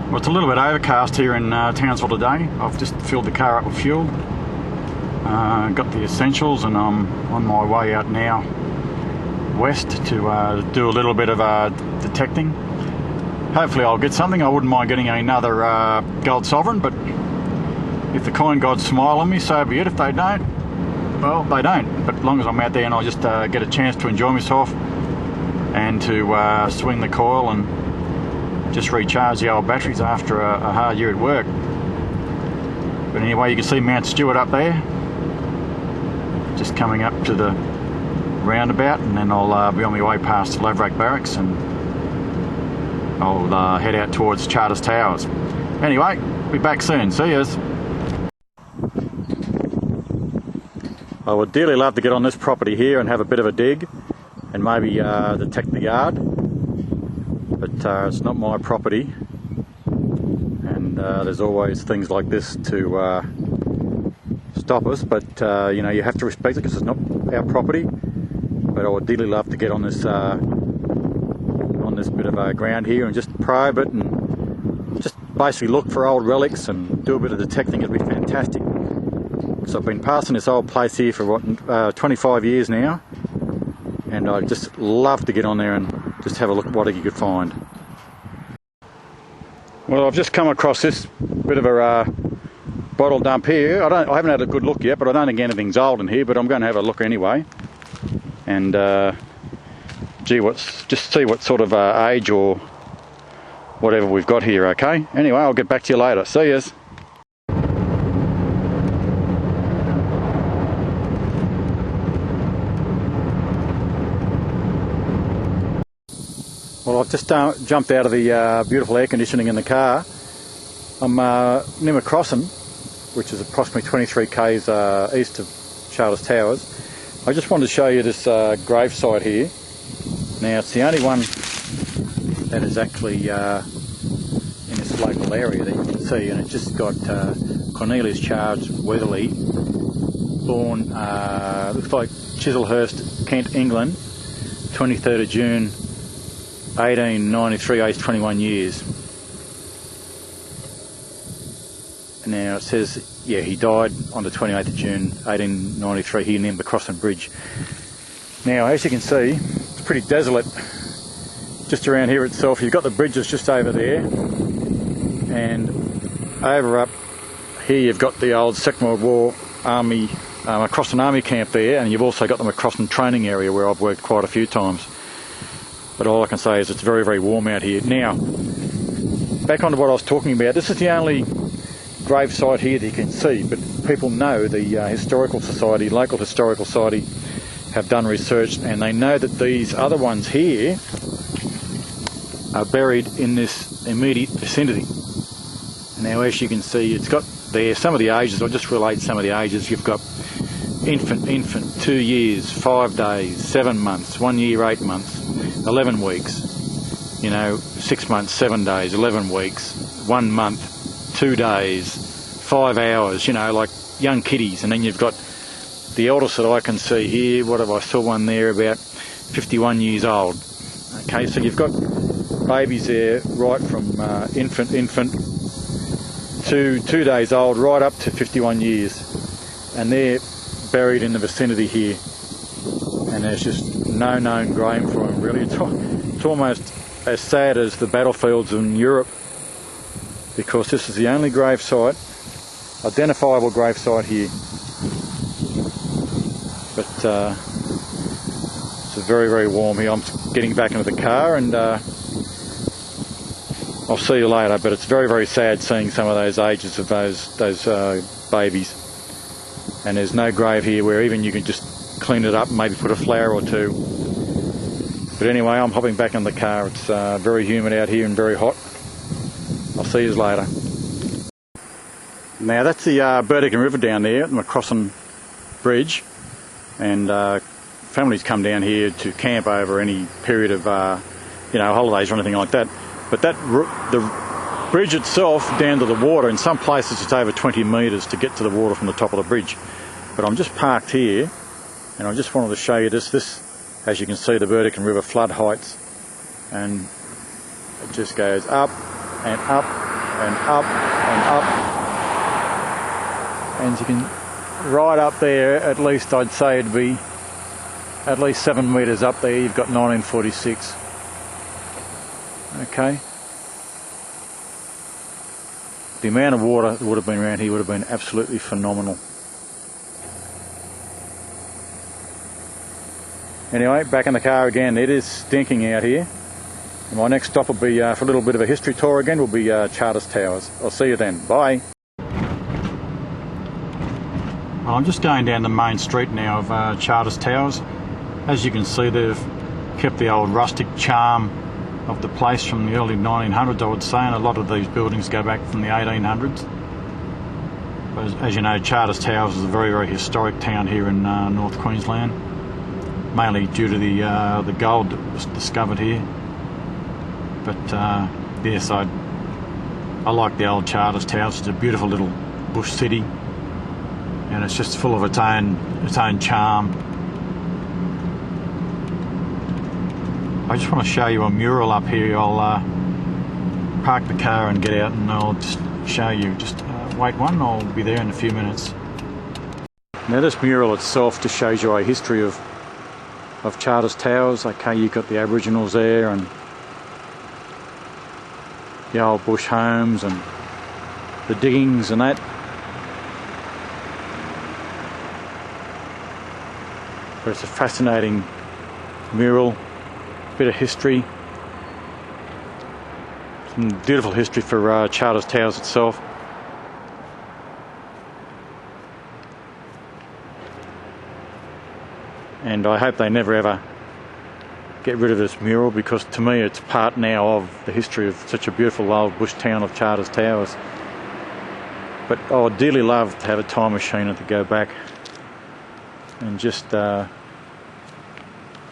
Well, it's a little bit overcast here in Townsville today. I've just filled the car up with fuel, got the essentials, and I'm on my way out now west to do a little bit of detecting. Hopefully I'll get something. I wouldn't mind getting another gold sovereign, but if the coin gods smile on me, so be it. If they don't, well, they don't. But as long as I'm out there and I'll just get a chance to enjoy myself and to swing the coil and just recharge the old batteries after a hard year at work. But anyway, you can see Mount Stewart up there, just coming up to the roundabout, and then I'll be on my way past Laverack Barracks and I'll head out towards Charters Towers. Anyway, be back soon. See yous. I would dearly love to get on this property here and have a bit of a dig and maybe detect the yard. But it's not my property, and there's always things like this to stop us, but you know, you have to respect it because it's not our property. But I would dearly love to get on this bit of ground here and just probe it and just basically look for old relics and do a bit of detecting. It'd be fantastic. So I've been passing this old place here for what, 25 years now, and I'd just love to get on there and just have a look at what you could find. Well, I've just come across this bit of a bottle dump here. I haven't had a good look yet, but I don't think anything's old in here, but I'm going to have a look anyway. And just see what sort of age or whatever we've got here, okay? Anyway, I'll get back to you later. See yous. Well, I've just jumped out of the beautiful air conditioning in the car. I'm near Macrossan, which is approximately 23 k's east of Charters Towers. I just wanted to show you this grave site here. Now, it's the only one that is actually in this local area that you can see, and it's just got Cornelius Charles Weatherly, born, looks like Chislehurst, Kent, England, 23rd of June 1893, aged 21 years. Now it says, yeah, he died on the 28th of June 1893 here near the Macrossan Bridge. Now, as you can see, it's pretty desolate just around here itself. You've got the bridges just over there, and over up here you've got the old Second World War Army, Macrossan Army camp there, and you've also got the Macrossan training area where I've worked quite a few times. But all I can say is it's very, very warm out here. Now, back onto what I was talking about, this is the only grave site here that you can see, but people know the Historical Society, local Historical Society, have done research, and they know that these other ones here are buried in this immediate vicinity. Now, as you can see, it's got there some of the ages. I'll just relate some of the ages. You've got infant, 2 years, 5 days, 7 months, 1 year, 8 months, 11 weeks, you know, 6 months, 7 days, 11 weeks, 1 month, 2 days, 5 hours, you know, like young kiddies. And then you've got the eldest that I can see here, what have I saw one there, about 51 years old. Okay, so you've got babies there right from infant to 2 days old right up to 51 years. And they're buried in the vicinity here. And there's just no known grave for them, really. It's almost as sad as the battlefields in Europe, because this is the only grave site, identifiable grave site here. But it's very, very warm here. I'm getting back into the car, and I'll see you later. But it's very, very sad seeing some of those ages of those babies. And there's no grave here where even you can just clean it up and maybe put a flower or two. But anyway, I'm hopping back in the car. It's very humid out here and very hot. I'll see you later. Now, that's the Burdekin River down there at the Macrossan Bridge, and families come down here to camp over any period of you know, holidays or anything like that. But the bridge itself down to the water, in some places it's over 20 metres to get to the water from the top of the bridge. But I'm just parked here, and I just wanted to show you this, as you can see, the Burdekin River flood heights, and it just goes up and up and up and up. And you can, right up there, at least I'd say it'd be at least 7 metres up there, you've got 1946. Okay. The amount of water that would have been around here would have been absolutely phenomenal. Anyway, back in the car again. It is stinking out here. And my next stop will be for a little bit of a history tour again, will be Charters Towers. I'll see you then. Bye. Well, I'm just going down the main street now of Charters Towers. As you can see, they've kept the old rustic charm of the place from the early 1900s, I would say, and a lot of these buildings go back from the 1800s. But as you know, Charters Towers is a very, very historic town here in North Queensland, mainly due to the gold that was discovered here. But yes, I like the old Charters Towers. It's a beautiful little bush city, and it's just full of its own charm. I just want to show you a mural up here. I'll park the car and get out, and I'll just show you. Just wait one, I'll be there in a few minutes. Now this mural itself just shows you a history of Charters Towers. Okay, you've got the Aboriginals there and the old bush homes and the diggings and that. But it's a fascinating mural, bit of history, some beautiful history for Charters Towers itself. And I hope they never ever get rid of this mural, because to me it's part now of the history of such a beautiful old bush town of Charters Towers. But I would dearly love to have a time machine and to go back and just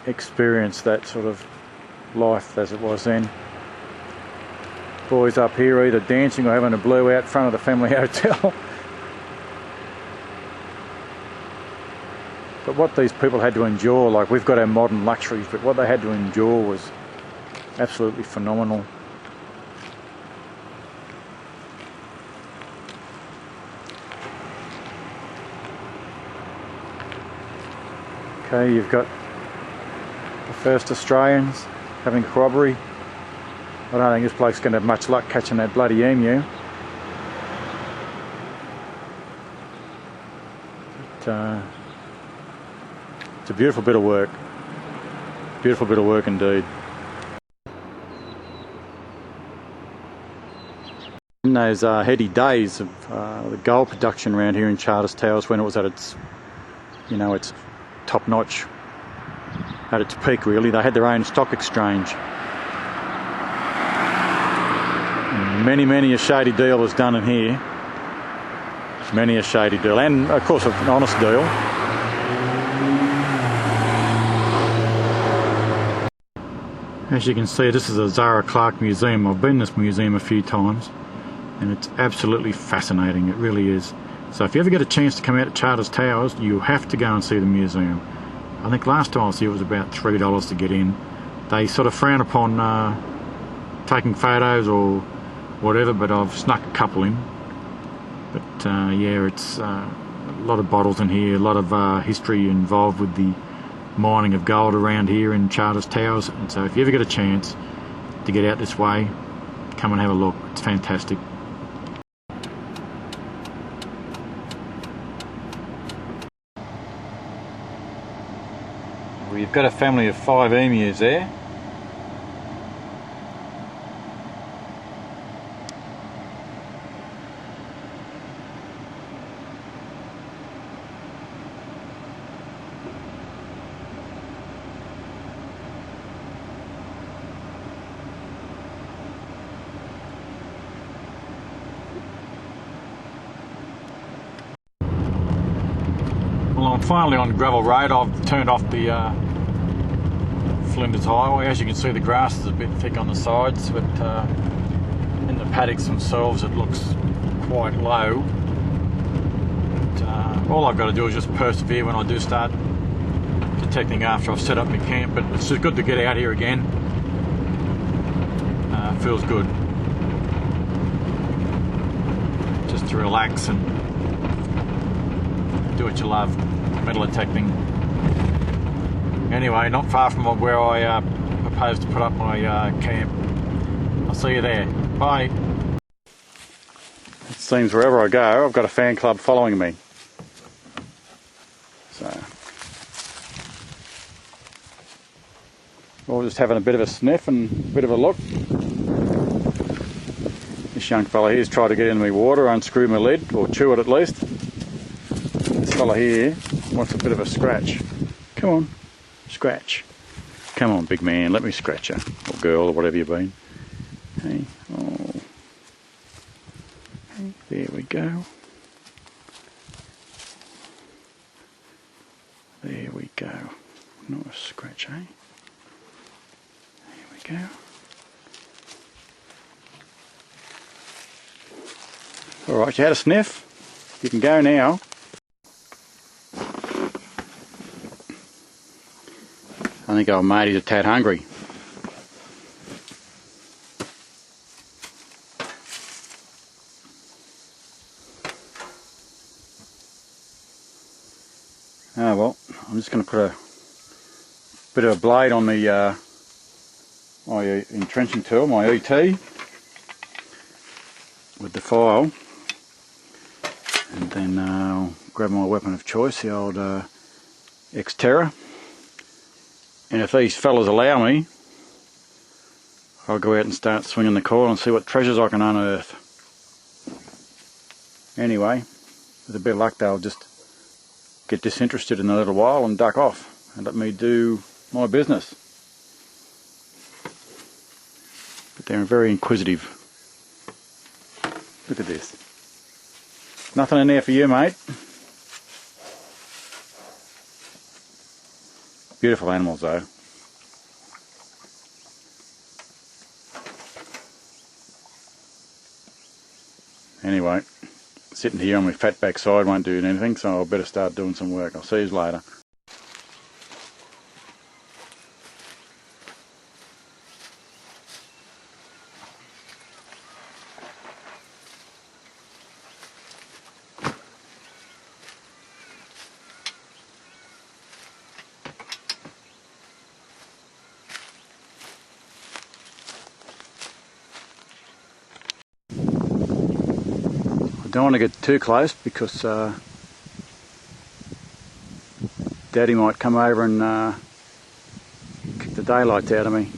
experience that sort of life as it was then. Boys up here either dancing or having a blue out front of the family hotel. But what these people had to endure, like we've got our modern luxuries, but what they had to endure was absolutely phenomenal. Okay, you've got the first Australians having corroboree. I don't think this bloke's going to have much luck catching that bloody emu. But, it's a beautiful bit of work. Beautiful bit of work indeed. In those heady days of the gold production around here in Charters Towers, when it was at its, you know, its top notch, at its peak really, they had their own stock exchange. And many a shady deal was done in here. Many a shady deal, and of course an honest deal. As you can see, this is a Zara Clark museum. I've been in this museum a few times and it's absolutely fascinating, it really is. So if you ever get a chance to come out to Charters Towers, you have to go and see the museum. I think last time I was here it was about $3 to get in. They sort of frown upon taking photos or whatever, but I've snuck a couple in. But yeah, it's a lot of bottles in here, a lot of history involved with the mining of gold around here in Charters Towers. And so if you ever get a chance to get out this way, come and have a look. It's fantastic. We've got a family of 5 emus there. Well, I'm finally on gravel road. I've turned off the Flinders Highway. As you can see, the grass is a bit thick on the sides, but in the paddocks themselves it looks quite low. But, all I've got to do is just persevere when I do start detecting after I've set up my camp. But it's just good to get out here again. Feels good. to relax and do what you love, metal detecting. Anyway, not far from where I propose to put up my camp. I'll see you there. Bye. It seems wherever I go, I've got a fan club following me. So, we're just having a bit of a sniff and a bit of a look. This young fella here's tried to get into my water, unscrew my lid, or chew it at least. This fella here wants a bit of a scratch. Come on, scratch. Come on, big man, let me scratch you, or girl, or whatever you've been. Hey, oh. Hey, there we go. There we go. Nice scratch, eh? There we go. Alright, you had a sniff. You can go now. I think old matey's a tad hungry. Oh well, I'm just going to put a bit of a blade on the my entrenching tool, my ET, with the file, and then I'll grab my weapon of choice, the old x-terra, and if these fellas allow me, I'll go out and start swinging the coil and see what treasures I can unearth. Anyway, with a bit of luck they'll just get disinterested in a little while and duck off and let me do my business. But they're very inquisitive. Look at this. Nothing in there for you, mate. Beautiful animals though. Anyway, sitting here on my fat backside won't do anything, so I'll better start doing some work. I'll see you later. I don't want to get too close because Daddy might come over and kick the daylights out of me.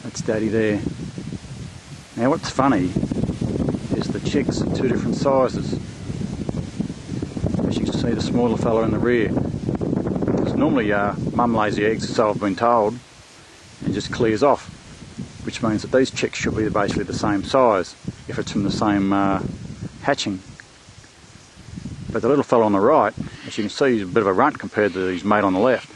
That's Daddy there. Now what's funny is the chicks are two different sizes. As you can see, the smaller fella in the rear. Because normally mum lays the eggs, so I've been told, and just clears off, which means that these chicks should be basically the same size if it's from the same hatching. But the little fellow on the right, as you can see, he's a bit of a runt compared to his mate on the left.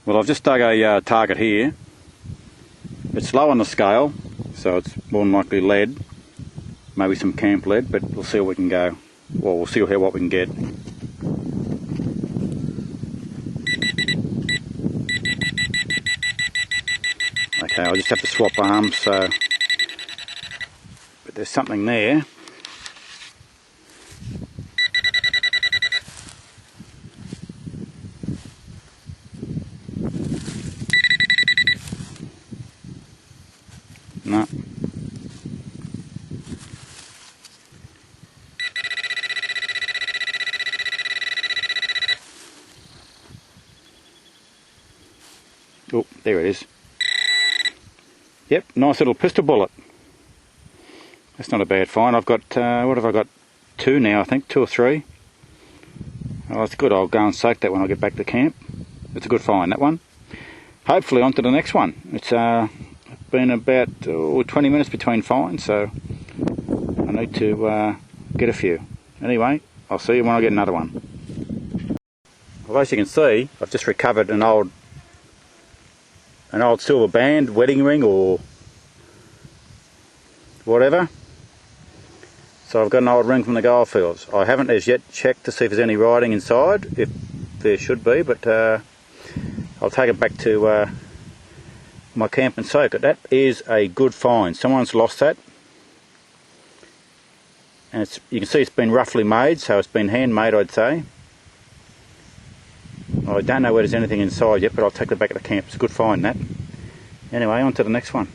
Well, I've just dug a target here. It's low on the scale, so it's more than likely lead, maybe some camp lead, but we'll see what we can go. Well, we'll see what we can get. Okay, I'll just have to swap arms, so, but there's something there. No. Oh, there it is. Yep, nice little pistol bullet. That's not a bad find. I've got, what have I got? 2 now, I think, 2 or 3. Oh, that's good. I'll go and soak that when I get back to camp. It's a good find, that one. Hopefully on to the next one. It's been about 20 minutes between finds, so I need to get a few. Anyway, I'll see you when I get another one. Well, as you can see, I've just recovered an old silver band, wedding ring or whatever. So I've got an old ring from the Goldfields. I haven't as yet checked to see if there's any writing inside, if there should be, but I'll take it back to my camp and soak it. That is a good find. Someone's lost that. And you can see it's been roughly made, so it's been handmade, I'd say. I don't know whether there's anything inside yet, but I'll take it back to the camp. It's a good find, that. Anyway, on to the next one.